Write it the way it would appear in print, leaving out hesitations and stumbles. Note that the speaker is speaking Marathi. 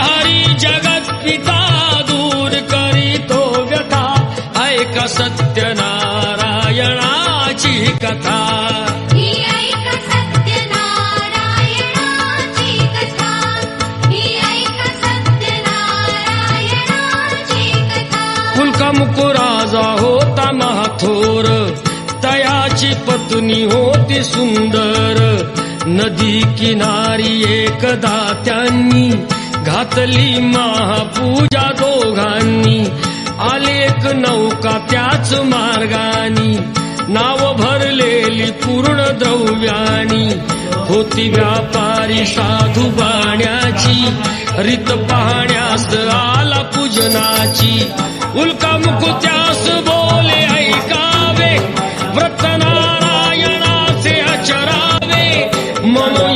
हरी जगत पिता दूर करीतो व्यथा ऐका सत्यनारायणाची कथा मुकुराजा होता महाथोर तयाची पत्नी होती सुंदर नदी किनारी एकदा त्यांनी घातली महापूजा दोघांनी आले एक नौका त्याच मार्गानी नाव भरलेली पूर्ण द्रव्यानी होती व्यापारी साधू बाण्याची रीत पाहण्यास आला पूजनाची उल्का मुकुत्यास बोले ऐकावे व्रत नारायणाचे आचरावे मनो